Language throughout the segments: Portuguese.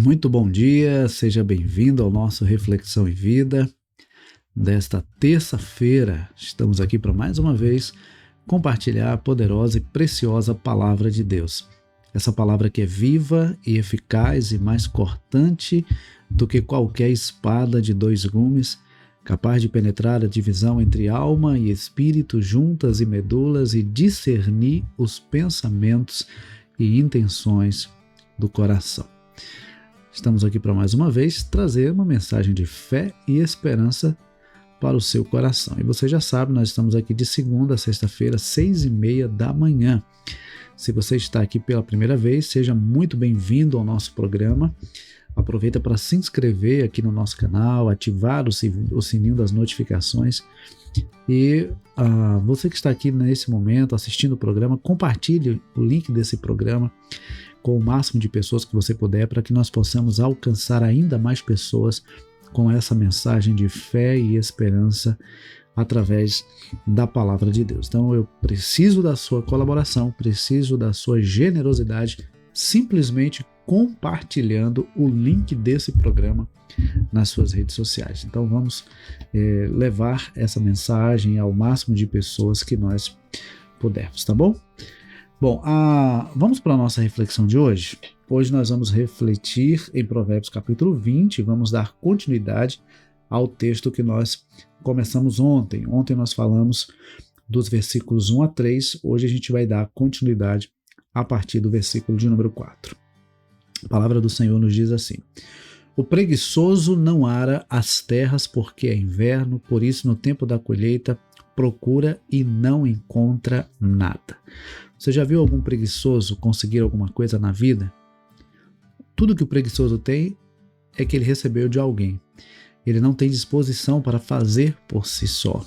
Muito bom dia, seja bem-vindo ao nosso Reflexão em Vida desta terça-feira. Estamos aqui para mais uma vez compartilhar a poderosa e preciosa Palavra de Deus. Essa palavra que é viva e eficaz e mais cortante do que qualquer espada de dois gumes, capaz de penetrar a divisão entre alma e espírito, juntas e medulas, e discernir os pensamentos e intenções do coração. Estamos aqui para mais uma vez trazer uma mensagem de fé e esperança para o seu coração. E você já sabe, nós estamos aqui de segunda a sexta-feira, 6h30 da manhã. Se você está aqui pela primeira vez, seja muito bem-vindo ao nosso programa. Aproveita para se inscrever aqui no nosso canal, ativar o sininho das notificações. E você que está aqui nesse momento assistindo o programa, compartilhe o link desse programa com o máximo de pessoas que você puder, para que nós possamos alcançar ainda mais pessoas com essa mensagem de fé e esperança através da palavra de Deus. Então eu preciso da sua colaboração, preciso da sua generosidade, simplesmente compartilhando o link desse programa nas suas redes sociais. Então vamos levar essa mensagem ao máximo de pessoas que nós pudermos, tá bom? Bom, vamos para a nossa reflexão de hoje. Hoje nós vamos refletir em Provérbios capítulo 20, vamos dar continuidade ao texto que nós começamos ontem. Ontem nós falamos dos versículos 1 a 3, hoje a gente vai dar continuidade a partir do versículo de número 4. A palavra do Senhor nos diz assim: o preguiçoso não ara as terras porque é inverno, por isso no tempo da colheita procura e não encontra nada. Você já viu algum preguiçoso conseguir alguma coisa na vida? Tudo que o preguiçoso tem é que ele recebeu de alguém. Ele não tem disposição para fazer por si só.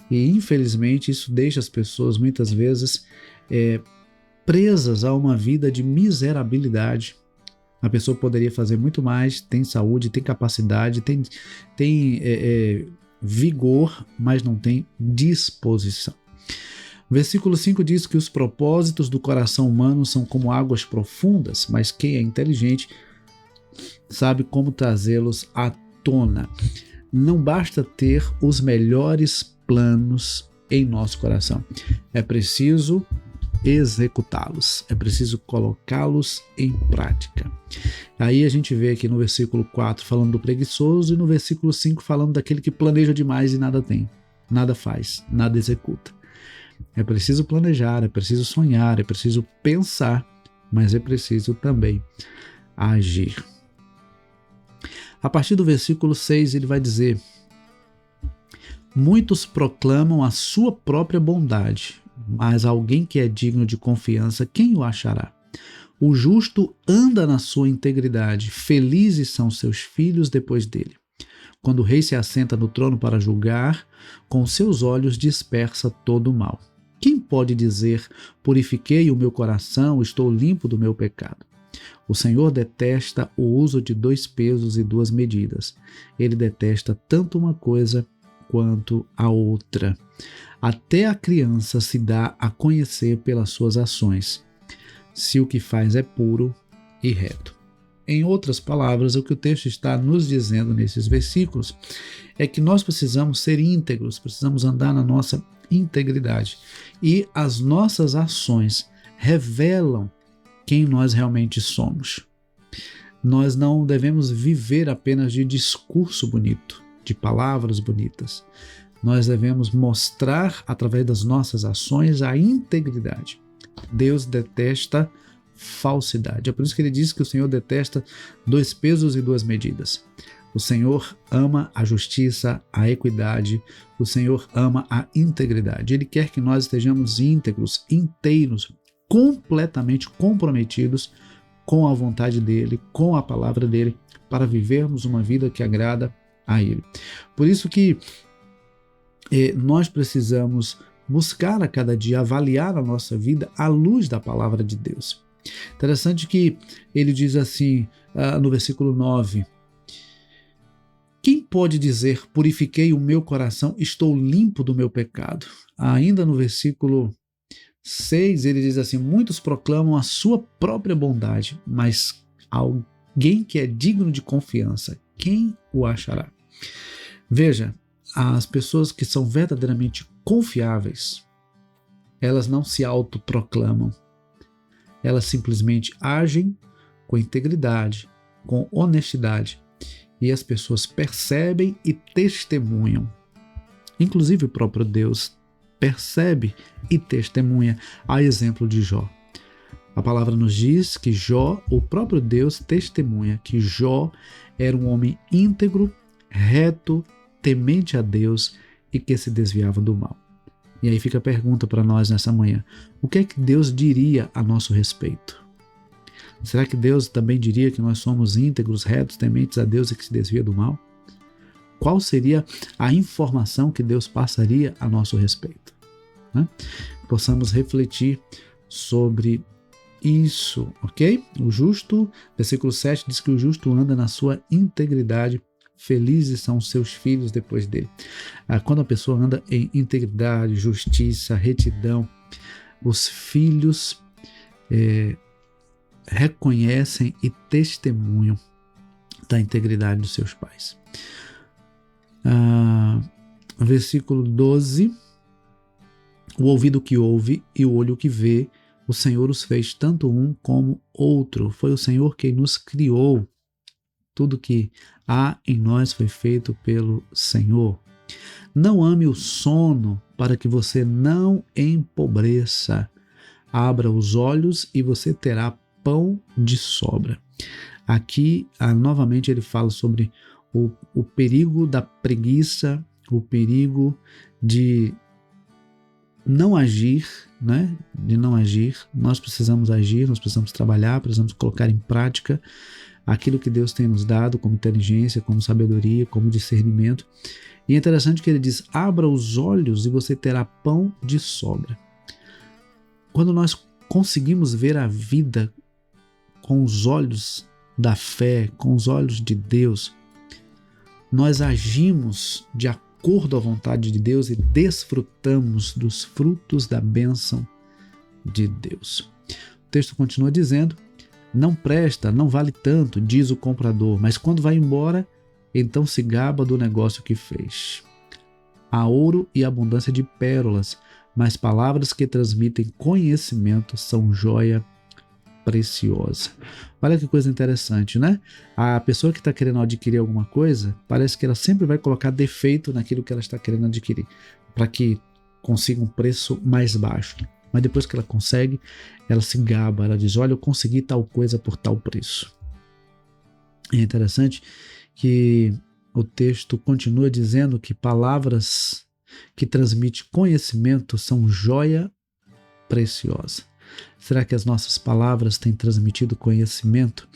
E infelizmente isso deixa as pessoas muitas vezes presas a uma vida de miserabilidade. A pessoa poderia fazer muito mais, tem saúde, tem capacidade, tem vigor, mas não tem disposição. O versículo 5 diz que os propósitos do coração humano são como águas profundas, mas quem é inteligente sabe como trazê-los à tona. Não basta ter os melhores planos em nosso coração, é preciso executá-los, é preciso colocá-los em prática. Aí a gente vê aqui no versículo 4 falando do preguiçoso e no versículo 5 falando daquele que planeja demais e nada tem, nada faz, nada executa. É preciso planejar, é preciso sonhar, é preciso pensar, mas é preciso também agir. A partir do versículo 6 ele vai dizer: muitos proclamam a sua própria bondade, mas alguém que é digno de confiança, quem o achará? O justo anda na sua integridade, felizes são seus filhos depois dele. Quando o rei se assenta no trono para julgar, com seus olhos dispersa todo o mal. Quem pode dizer: purifiquei o meu coração, estou limpo do meu pecado? O Senhor detesta o uso de 2 pesos e 2 medidas. Ele detesta tanto uma coisa quanto a outra. Até a criança se dá a conhecer pelas suas ações, se o que faz é puro e reto. Em outras palavras, o que o texto está nos dizendo nesses versículos é que nós precisamos ser íntegros, precisamos andar na nossa integridade. E as nossas ações revelam quem nós realmente somos. Nós não devemos viver apenas de discurso bonito, de palavras bonitas. Nós devemos mostrar, através das nossas ações, a integridade. Deus detesta falsidade. É por isso que ele diz que o Senhor detesta 2 pesos e 2 medidas. O Senhor ama a justiça, a equidade, o Senhor ama a integridade. Ele quer que nós estejamos íntegros, inteiros, completamente comprometidos com a vontade dele, com a palavra dele, para vivermos uma vida que agrada a ele. Por isso que nós precisamos buscar a cada dia avaliar a nossa vida à luz da palavra de Deus. Interessante que ele diz assim no versículo 9: quem pode dizer, purifiquei o meu coração, estou limpo do meu pecado? Ainda no versículo 6 ele diz assim: muitos proclamam a sua própria bondade, mas alguém que é digno de confiança, quem o achará? Veja, as pessoas que são verdadeiramente confiáveis, elas não se autoproclamam, elas simplesmente agem com integridade, com honestidade, e as pessoas percebem e testemunham. Inclusive o próprio Deus percebe e testemunha, a exemplo de Jó. A palavra nos diz que Jó, o próprio Deus testemunha que Jó era um homem íntegro, reto, temente a Deus e que se desviava do mal. E aí fica a pergunta para nós nessa manhã: o que é que Deus diria a nosso respeito? Será que Deus também diria que nós somos íntegros, retos, tementes a Deus e que se desvia do mal? Qual seria a informação que Deus passaria a nosso respeito? Possamos refletir sobre isso, ok? O justo, versículo 7, diz que o justo anda na sua integridade, felizes são os seus filhos depois dele. Quando a pessoa anda em integridade, justiça, retidão, os filhos reconhecem e testemunham da integridade dos seus pais. Versículo 12: o ouvido que ouve e o olho que vê, o Senhor os fez tanto um como outro. Foi o Senhor quem nos criou. Tudo que há em nós foi feito pelo Senhor. Não ame o sono para que você não empobreça. Abra os olhos e você terá pão de sobra. Aqui, novamente, ele fala sobre o perigo da preguiça, o perigo de não agir, né? De não agir. Nós precisamos agir, nós precisamos trabalhar, precisamos colocar em prática aquilo que Deus tem nos dado como inteligência, como sabedoria, como discernimento. E é interessante que ele diz: abra os olhos e você terá pão de sobra. Quando nós conseguimos ver a vida com os olhos da fé, com os olhos de Deus, nós agimos de acordo à vontade de Deus e desfrutamos dos frutos da bênção de Deus. O texto continua dizendo: não presta, não vale tanto, diz o comprador, mas quando vai embora, então se gaba do negócio que fez. Há ouro e abundância de pérolas, mas palavras que transmitem conhecimento são joia preciosa. Olha que coisa interessante, né? A pessoa que está querendo adquirir alguma coisa, parece que ela sempre vai colocar defeito naquilo que ela está querendo adquirir, para que consiga um preço mais baixo. Mas depois que ela consegue, ela se gaba, ela diz: olha, eu consegui tal coisa por tal preço. E é interessante que o texto continua dizendo que palavras que transmitem conhecimento são joia preciosa. Será que as nossas palavras têm transmitido conhecimento?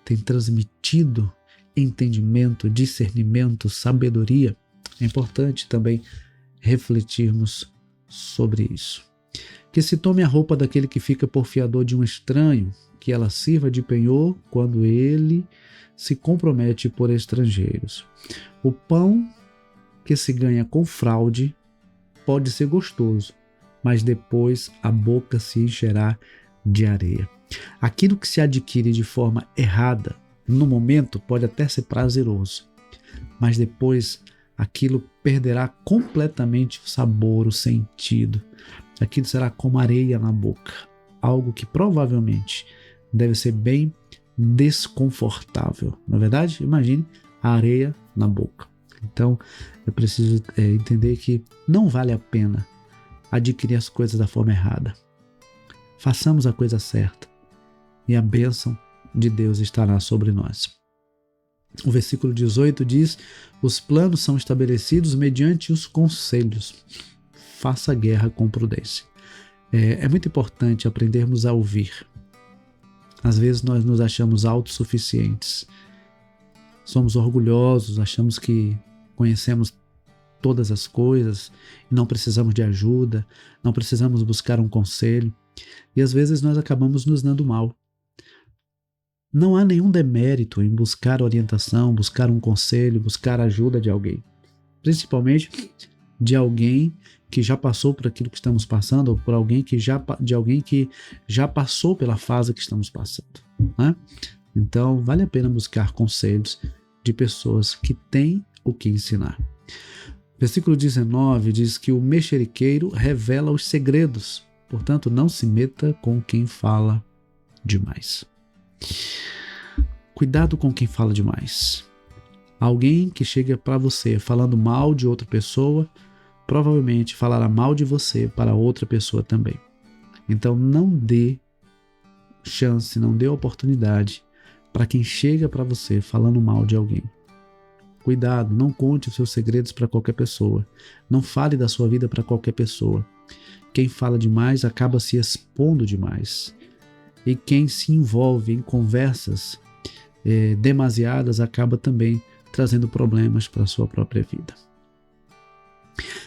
Têm transmitido entendimento, discernimento, sabedoria? É importante também refletirmos sobre isso. Que se tome a roupa daquele que fica por fiador de um estranho, que ela sirva de penhor quando ele se compromete por estrangeiros. O pão que se ganha com fraude pode ser gostoso, mas depois a boca se encherá de areia. Aquilo que se adquire de forma errada, no momento pode até ser prazeroso, mas depois aquilo perderá completamente o sabor, o sentido. Aquilo será como areia na boca, algo que provavelmente deve ser bem desconfortável. Na verdade, imagine a areia na boca. Então, eu preciso entender que não vale a pena adquirir as coisas da forma errada. Façamos a coisa certa e a bênção de Deus estará sobre nós. O versículo 18 diz: os planos são estabelecidos mediante os conselhos. Faça guerra com prudência. É muito importante aprendermos a ouvir. Às vezes nós nos achamos autossuficientes. Somos orgulhosos, achamos que conhecemos todas as coisas e não precisamos de ajuda, não precisamos buscar um conselho. E às vezes nós acabamos nos dando mal. Não há nenhum demérito em buscar orientação, buscar um conselho, buscar a ajuda de alguém. Principalmente de alguém que já passou por aquilo que estamos passando, ou de alguém que já passou pela fase que estamos passando, né? Então, vale a pena buscar conselhos de pessoas que têm o que ensinar. Versículo 19 diz que o mexeriqueiro revela os segredos, portanto, não se meta com quem fala demais. Cuidado com quem fala demais. Alguém que chega para você falando mal de outra pessoa, provavelmente falará mal de você para outra pessoa também. Então não dê chance, não dê oportunidade para quem chega para você falando mal de alguém. Cuidado, não conte os seus segredos para qualquer pessoa. Não fale da sua vida para qualquer pessoa. Quem fala demais acaba se expondo demais. E quem se envolve em conversas demasiadas acaba também trazendo problemas para a sua própria vida.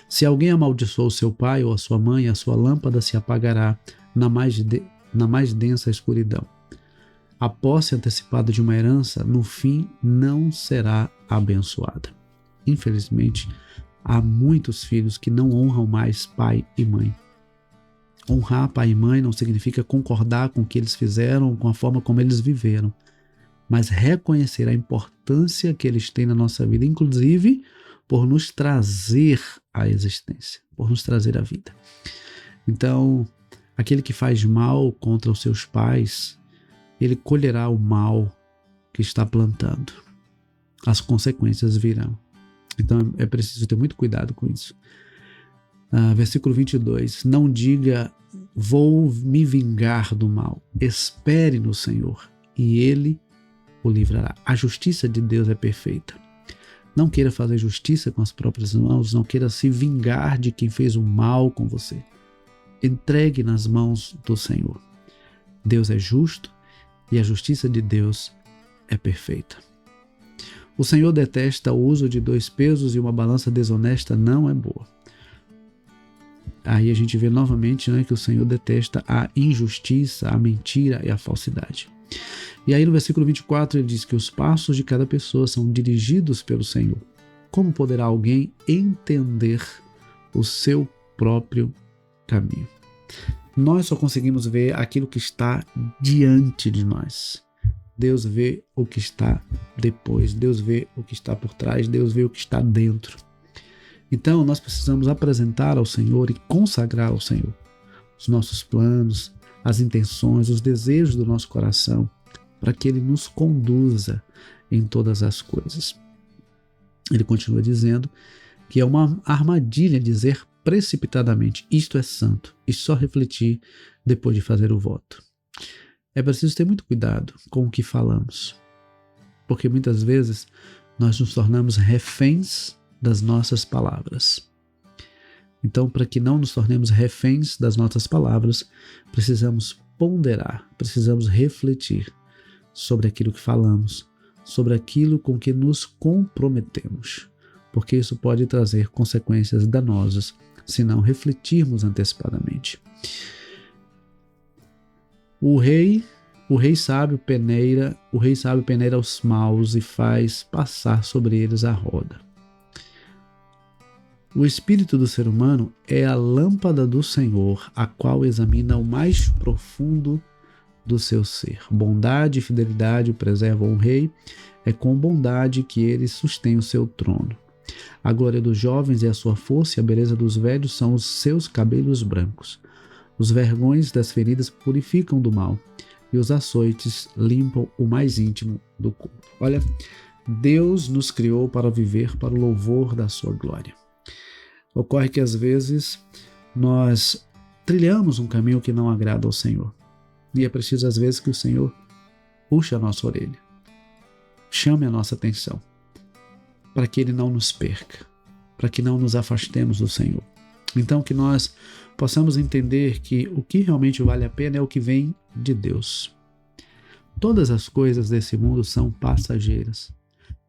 Se alguém amaldiçoou seu pai ou a sua mãe, a sua lâmpada se apagará na mais densa escuridão. A posse antecipada de uma herança, no fim, não será abençoada. Infelizmente, há muitos filhos que não honram mais pai e mãe. Honrar pai e mãe não significa concordar com o que eles fizeram, com a forma como eles viveram, mas reconhecer a importância que eles têm na nossa vida, inclusive por nos trazer à existência, por nos trazer à vida. Então, aquele que faz mal contra os seus pais, ele colherá o mal que está plantando. As consequências virão. Então, é preciso ter muito cuidado com isso. Versículo 22. Não diga, vou me vingar do mal. Espere no Senhor e Ele o livrará. A justiça de Deus é perfeita. Não queira fazer justiça com as próprias mãos, não queira se vingar de quem fez o mal com você. Entregue nas mãos do Senhor. Deus é justo e a justiça de Deus é perfeita. O Senhor detesta o uso de 2 pesos e uma balança desonesta não é boa. Aí a gente vê novamente, que o Senhor detesta a injustiça, a mentira e a falsidade. E aí no versículo 24 ele diz que os passos de cada pessoa são dirigidos pelo Senhor. Como poderá alguém entender o seu próprio caminho? Nós só conseguimos ver aquilo que está diante de nós. Deus vê o que está depois, Deus vê o que está por trás, Deus vê o que está dentro. Então nós precisamos apresentar ao Senhor e consagrar ao Senhor os nossos planos, as intenções, os desejos do nosso coração, para que Ele nos conduza em todas as coisas. Ele continua dizendo que é uma armadilha dizer precipitadamente, isto é santo, e só refletir depois de fazer o voto. É preciso ter muito cuidado com o que falamos, porque muitas vezes nós nos tornamos reféns das nossas palavras. Então, para que não nos tornemos reféns das nossas palavras, precisamos ponderar, precisamos refletir sobre aquilo que falamos, sobre aquilo com que nos comprometemos, porque isso pode trazer consequências danosas se não refletirmos antecipadamente. O rei sábio peneira os maus e faz passar sobre eles a roda. O espírito do ser humano é a lâmpada do Senhor, a qual examina o mais profundo do seu ser. Bondade e fidelidade o preservam o rei, é com bondade que ele sustém o seu trono. A glória dos jovens é a sua força e a beleza dos velhos são os seus cabelos brancos. Os vergões das feridas purificam do mal e os açoites limpam o mais íntimo do corpo. Olha, Deus nos criou para viver para o louvor da sua glória. Ocorre que às vezes nós trilhamos um caminho que não agrada ao Senhor. E é preciso às vezes que o Senhor puxe a nossa orelha, chame a nossa atenção, para que Ele não nos perca, para que não nos afastemos do Senhor. Então que nós possamos entender que o que realmente vale a pena é o que vem de Deus. Todas as coisas desse mundo são passageiras.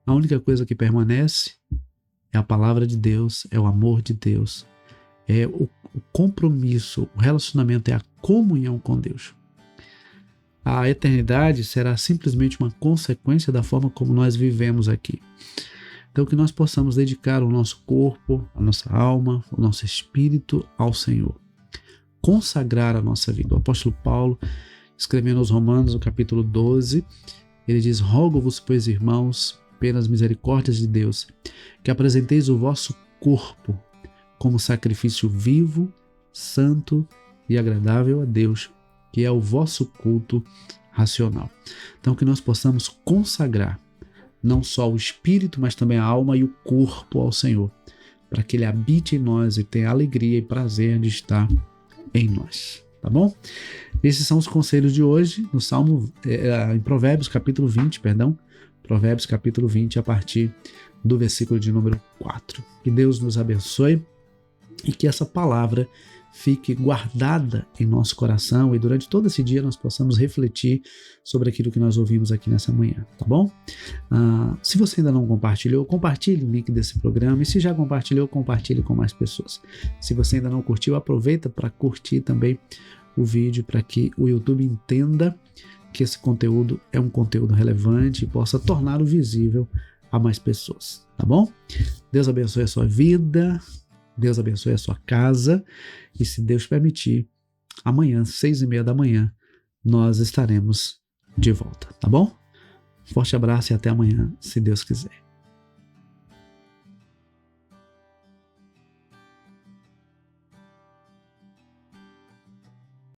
A única coisa que permanece é a palavra de Deus, é o amor de Deus, é o compromisso, o relacionamento, é a comunhão com Deus. A eternidade será simplesmente uma consequência da forma como nós vivemos aqui. Então que nós possamos dedicar o nosso corpo, a nossa alma, o nosso espírito ao Senhor. Consagrar a nossa vida. O apóstolo Paulo, escrevendo aos Romanos, no capítulo 12, Ele diz: rogo-vos, pois, irmãos, pelas misericórdias de Deus, que apresenteis o vosso corpo como sacrifício vivo, santo e agradável a Deus, que é o vosso culto racional. Então, que nós possamos consagrar não só o espírito, mas também a alma e o corpo ao Senhor, para que Ele habite em nós e tenha alegria e prazer de estar em nós. Tá bom? Esses são os conselhos de hoje no em Provérbios capítulo 20, Provérbios capítulo 20, a partir do versículo de número 4. Que Deus nos abençoe e que essa palavra fique guardada em nosso coração e durante todo esse dia nós possamos refletir sobre aquilo que nós ouvimos aqui nessa manhã, tá bom? Se você ainda não compartilhou, compartilhe o link desse programa, e se já compartilhou, compartilhe com mais pessoas. Se você ainda não curtiu, aproveita para curtir também o vídeo, para que o YouTube entenda que esse conteúdo é um conteúdo relevante e possa torná-lo visível a mais pessoas, tá bom? Deus abençoe a sua vida, Deus abençoe a sua casa, e se Deus permitir, amanhã, 6h30 da manhã, nós estaremos de volta, tá bom? Forte abraço e até amanhã, se Deus quiser.